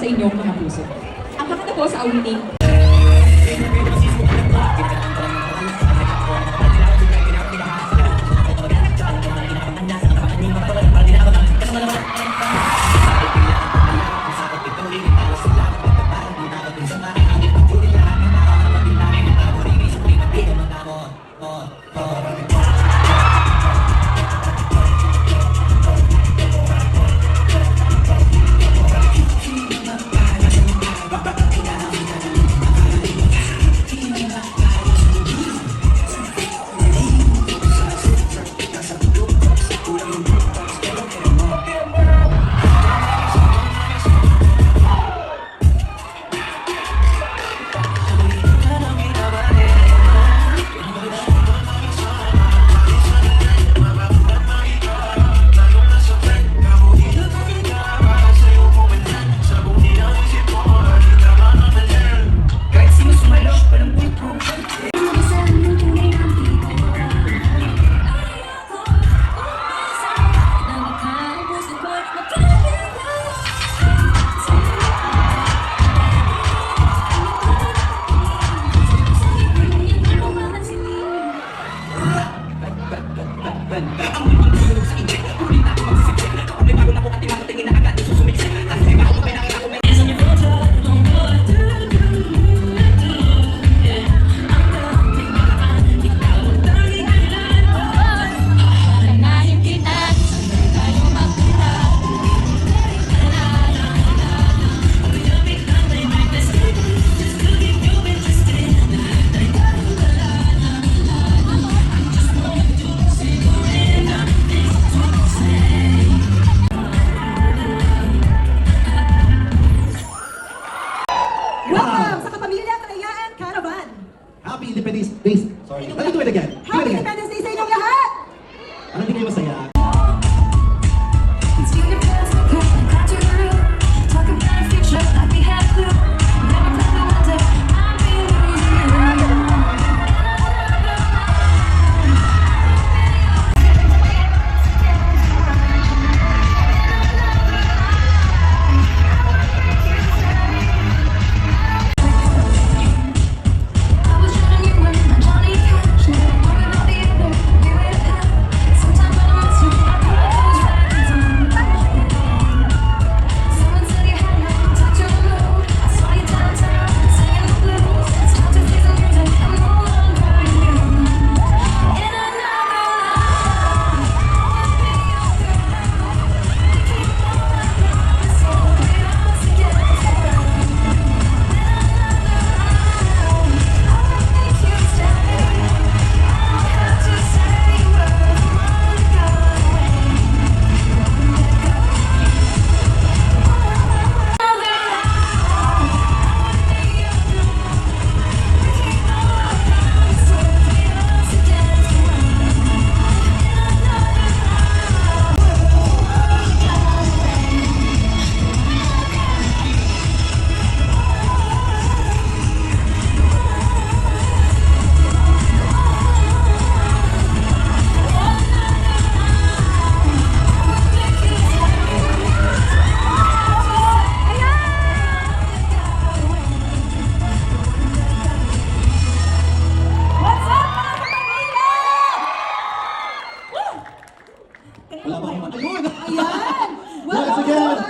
inyong mga puso. Ang kakanta po sa awiting Happy Independence Day. Sorry. Let me do it again. Happy Independence Day sa inyong lahat! Ano hindi kayo masaya?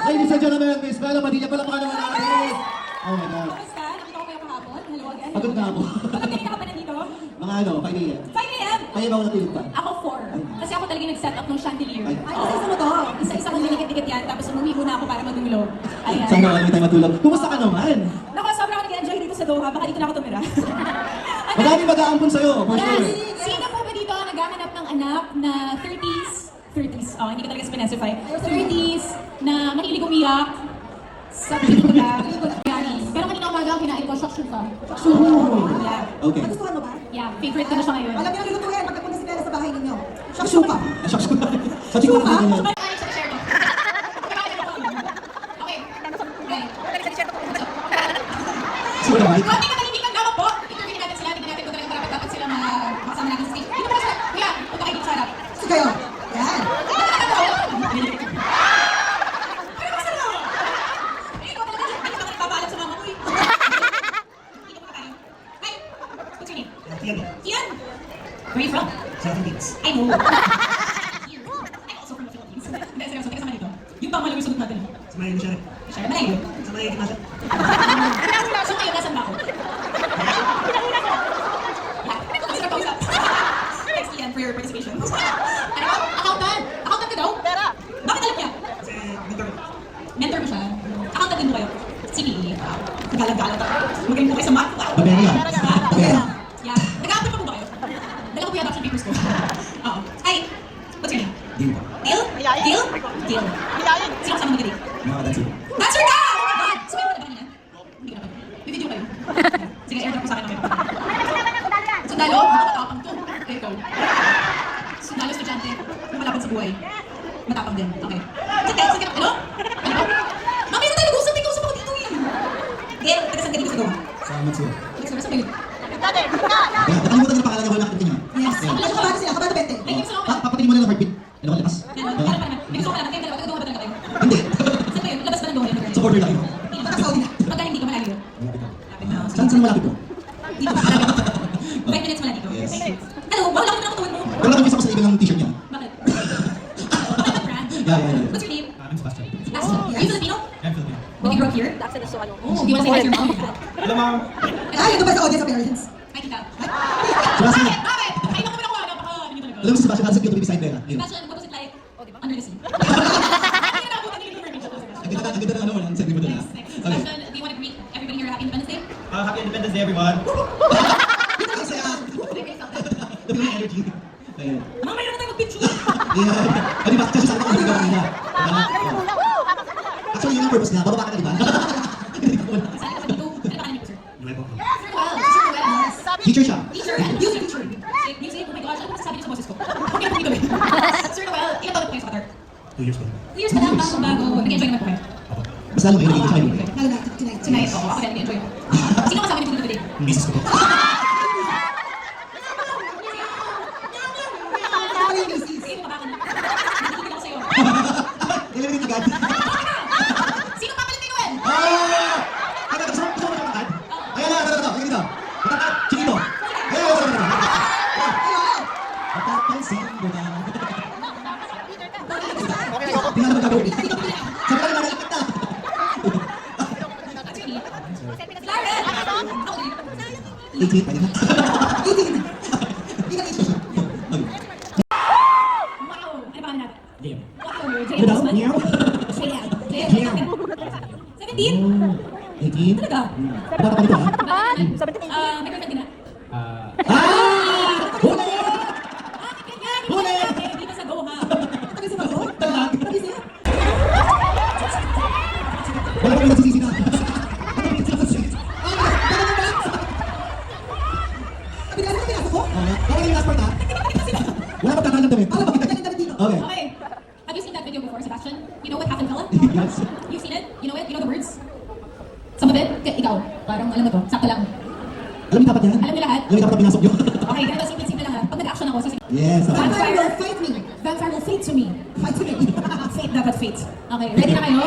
Ladies and gentlemen, Miss Bella Padilla, palakpakan naman natin. Oh my God. Kamusta? Nakita ko kayo kahapon? Hello again. Pagod na ako. Bakit kanina ka pa nandito? Mga ano, 5 a.m. 5 a.m. Kaya ba ako natulog pa? Ako 4. Kasi ako talaga nag-set up ng chandelier. Ay. Isa-isa mo to. Isa-isa kong dinikit-dikit yan. Tapos umuwi muna ako para matulog. Ayan. Sana kami tayo matulog. Kumusta ka naman? Naku, sobrang ako nag-enjoy dito sa Doha. Baka dito na ako tumira. Madami mag-aampon sa'yo, for sure. Sino po ba dito naghahanap ng anak na 30s? Oh, hindi ko talaga specify. 30s na mahilig umiyak sa pelikula. Pero kanina umaga ang kinain ko, shakshuka. Yeah. Okay. Nagustuhan mo ba? Yeah, favorite ko na siya ngayon. Alam niyo ang lulutuin pagkapunta si Bella sa bahay ninyo. Shakshuka. Shakshuka. Sa tingin ko natin yan. Siguro ba? Hindi ka nalinig gawak po. Interview natin sila. Tignan natin kung talagang dapat sila makasama natin sa stage. Dito pala sila. Kuya, punta kayo dito sa harap. Kasi kayo. Yan. Pero masarap. Ayun, ikaw talaga. Where are you from? Sa Philippines. I know. Here. I'm also from the Philippines. Hindi, seryoso, taga saan dito? Yung pang malayo sunod natin. Sa may ano siya rin. Siya, malayo. Sa may gitna siya. So ngayon, nasan ba ako? Yeah. Kasi nagpausap. Thanks, Ian, for your participation. Ano ba? Accountant! Accountant ka daw? Bakit alam niya? Kasi mentor. Mentor mo siya. Accountant din mo kayo. CPA. Galang-galang. Magaling po kayo sa math. Wow. Babera yan. Babera. Yeah. Nag-aapply pa po ba kayo? Dala ko po yung adoption papers ko. Oo. Hi. What's your name? Deal ba? Deal? Deal? Deal. Sino kasama mo today? Mga kadansi. Answer ka! Oh my God! So, meron ka na ba kanina? Hindi ka na ba? May video kayo. Sige, airdrop ko sa akin naman. Sundalo? Matapang to. There you go. Sundalo, estudyante. Lumalaban sa buhay. Matapang din. Okay. Sige, sige. Hello? Hello? Mamaya na tayo nag-usap. May kausap ako dito eh. Gail, taga-saan ka dito sa gawa? Sa Mansur. Taga-saan ba yun? Kaya, nakalimutan niyo na pangalan niya, wala nakita niya. Yes. Wala kabado sila, kabado bente. Ay, yung gusto ko. Papatingin mo na ng heartbeat. Ano ka lakas? May gusto ko lang. Kayo dalawa. Taga-gawa ba talaga kayo? Hindi. Saan ba yun? Labas ba ng gawa yun? Sa border lang yun. Baka-Saudi na. Pagka hindi ka malayo. Lapit na. Saan malapit ko? Dito ka malapit. 5 minutes mula dito. Yes. Ano? Bawal ako na katuwan mo. Wala kang bisa ko sa ibig ng t-shirt niya. Bakit? Bakit ang brand? Yeah. What's your name? I'm Sebastian. Ashton. Are you Filipino? I'm Filipino. Did you grow up here? Oh, do you want to say hi to your mom or dad? Hello, ma'am. Ay, ito ba sa audience appearance? Hi, tita. Sebastian. Bakit? Bakit? Ay, naku, naku, napaka, hindi talaga. Alam mo si Sebastian, handsome cute to be beside Vera. Ayun. Sebastian, what was it like? Under the sea. Ay, naku, ang galing ng mermaid siya. Ang ganda ng ano mo lang, segment mo doon. Next, next. Okay. Sebastian, do you want to greet everybody here Happy Independence Day? Happy Independence Day, everyone. Ang saya. Okay, felt it. Dami ng energy. Ayun. Mamaya na tayo mag-picture. Yeah. Di ba? Kasi sabi ko kanina kanina. Actually, yun ang purpose niya. Bababa ka na, di ba? Saan ka ba dito? Ano ba kanina po, sir? Nuevo. Sir Noel. Sir Noel. Teacher siya. Teacher, music teacher. Music, oh my gosh, ano ba sasabi niyo sa boses ko? Okay na po dito eh. Sir Noel, ilan taon na po kayo sa Qatar? 2 years pa. 2 years pa lang, bago. Nag-enjoy naman po kayo? Basta alam mo, yun, nagiging sa kayo. Lalo na, tonight. Tonight, oo, ako din nag-enjoy. Sino kasama niyo po dito today? Misis ko po. Ako yung misis. Sige, bumaba ka na. Nakikinig ako sa'yo. Nililit agad. Sino papalit kay Noel? Ano, gusto mo matangkad? Ayan na, ito. Matangkad, chinito. Ayan. Matapansin mo na. Hindi na naman gagawin. Sabi ka na nalapit na. What's your name? Lauren! Ako din. 18, pwede na. 18. Hindi ka 18. Wow! Ano ba natin? Game. Wow! Ano Jay daw? Guzman? Meow? Jay. 17? 18? Talaga? Bata pa dito ha? May girlfriend din na? Huli! Ganyan! Huli! Hindi pa sa go ha? Taga sa bago? Talag! Taga siya? Wala kami nagsisisi na. Sabi ka, ano ba pinasok ko? Okay, yung last part ha? Wala pa kakalang damit. Para bakit ka dito? Okay. Okay. Have you seen that video before, Sebastian? You know what happened, fella? Yes. You've seen it? You know it? You know the words? Some of it? Ikaw. Parang alam mo to. Sakto lang. Alam niyo dapat yan? Alam niyo lahat? Alam niyo dapat pinasok yun? Okay, ganito. Simple lang ha. Pag nag-action ako, sasig... Yes. Okay. Vampire will fight me. Vampire will fate to me. Fight me. Fate dapat fate. Okay, ready na kayo?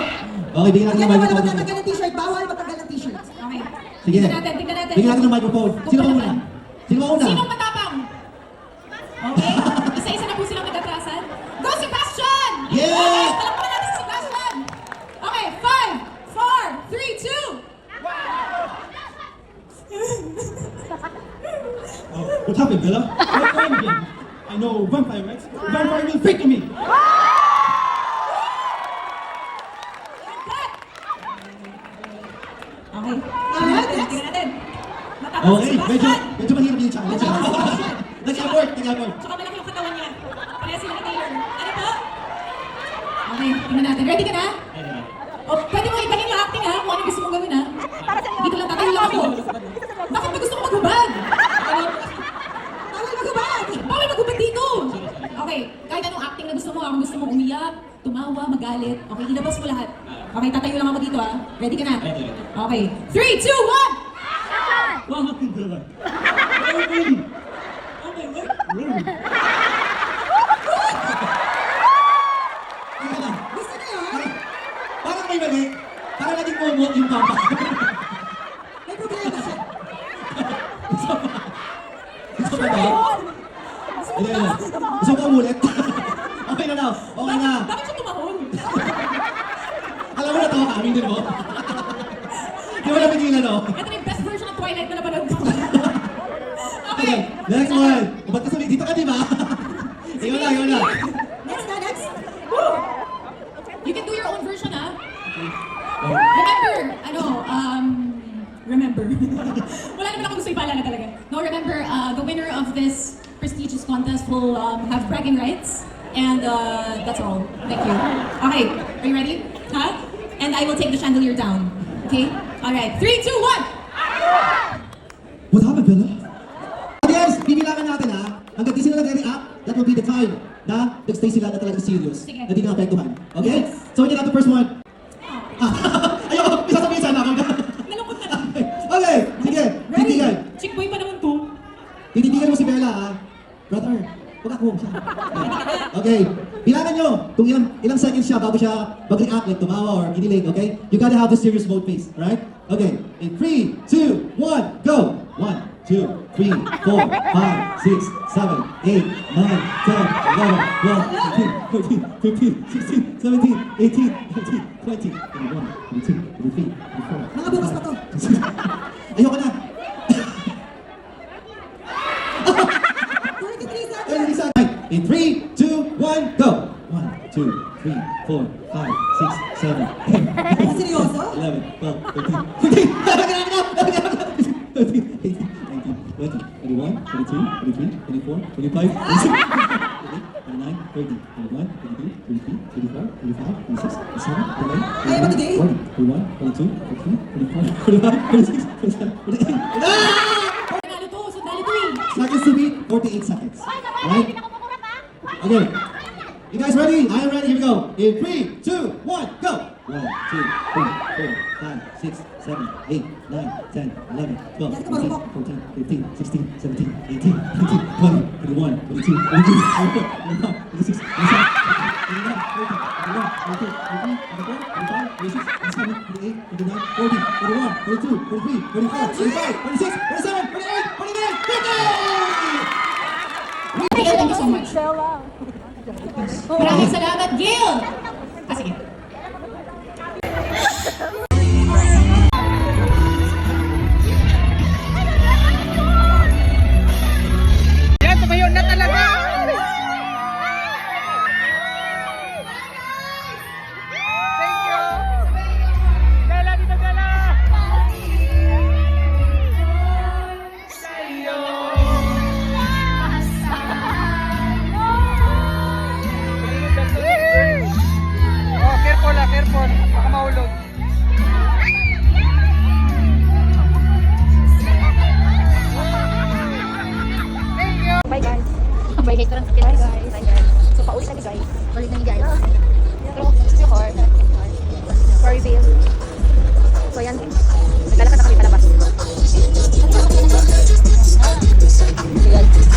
Okay, bigyan natin ng Bawal microphone. magtanggal ng t-shirt. Bawal magtanggal ng t-shirt. Okay. Sige. Tingnan natin. Bigyan natin ng microphone. Sino ba una? Sino ba una? Sinong matapang? Okay? Isa-isa na po silang nag-atrasan. Go, Sebastian! Yes! Okay, palakpakan natin si Sebastian! Okay, 5, 4, 3, 2! Oh, what happened, Bella? What time again? I know vampire, right? Vampire will fake to me. Okay. Alright, Tingnan natin. Matapang si Okay, Sebastian! medyo mahirap yung challenge. Nag-effort. Tsaka malaki yung katawan niya. Pareha sila ni Taylor. Ano po? Okay, tingnan natin. Ready ka na? O, pwede mo ibahin yung acting ha, kung ano gusto mong gawin ha. Dito lang, tatayo lang ako. Bakit ba gusto mo maghubad? Bawal magubad. Bawal maghubad dito! Okay, kahit anong acting na gusto mo, kung gusto mo umiyak, tumawa, magalit, okay, ilabas mo lahat. Okay, tatayo lang ako dito ha. Ready ka na? Okay, 3, 2, 1! What happened, Bella? Where are you? Okay, wait. Gusto na yun? Parang may mali. Parang naging umot yung papa. May problema siya. Isa pa daw? Hindi, hindi. Gusto mo umulit? Okay na daw. Okay na. Bakit siya tumahol? Alam mo na to, aminin mo. Di mo napigilan, no? Ito na yung best version ng Twilight na napanood ko. Okay, next one. Ba't kasi dito ka, di ba? Ikaw na, ikaw na. Next na, next. You can do your own version, ah. Remember. Wala naman ako gusto ipaalala talaga. No, remember, the winner of this prestigious contest will have bragging rights. And that's all. Thank you. Okay, are you ready? Huh? And I will take the chandelier down. Okay? Alright, 3, 2, 1! What happened, Bella? Audience, bibilangan natin ha. Hanggang di sila nag-react, that will be the time na nag-stay sila na talaga serious. Sige. Na di na apektuhan. Okay? Yes. So, when you got the first one. Ayoko, isa sabihin sana ako. Nalungkot na lang. Okay, sige. Titigan. Chick boy pa naman to. Tititigan mo si Bella ha. Brother, wag ako. Okay, bilangan nyo kung ilang seconds siya bago siya mag-react, like tumawa or kinilig, okay? You gotta have the serious mode face, right? Okay, in 3, 2, 1, go! 1, 2, 3, 4, 5, 6, 7, 8, 9, 10, 11, 12, 13, 14, 15, 16, 17, 18, 19, 20, 21, 22, 23, 24. Mga bukas pa to. Ayoko na. 33 seconds. Early side. In 3, 2, 1, go! 1, 2, 3, 4, 5, 6, 7, 8, Seryoso? 11, 12, 13, 14, 15, 18, 19, 20, 21, 22, 23, 24, 25, 26, 29, 30, 31, 32, 33, 34, 35, 36, 37, 38, Kaya ba today? 40, 41, 42, 43, 44, 45, 46, 47, 48. Sundalo to, sundalo to eh. Seconds to beat, 48 seconds. Right? Okay. You guys ready? I am ready. Here we go. In 3, 2, 1, go! 1, 2, 3, 4, 5, 6, 7, 8, 9, 10, 11, 12, 13, 14, 15, 16, 17, 18, 19, 20, 21, 22, 23, 24, 25, 26, 27, 29, 30, 31, 32, 33, 34, 35, 36, 37, 38, 39, 40, 41, 42, 43, 44, 45, 46, 47, 48, 49, 50! Gil, thank you so much. Maraming salamat, Gil! Ah, sige. Yan, tumayo na talaga! Thank you! Gala, dito gala! Sa'yo! Oh, careful ah, careful. Baka mahulog. Thank you! Bye guys. Bye guys. Parang sakit guys. Bye guys. So paulit na ni guys. Balik na ni guys. Pero still hard. For reveal. So yan. Naglalakad na kami palabas. Ayan.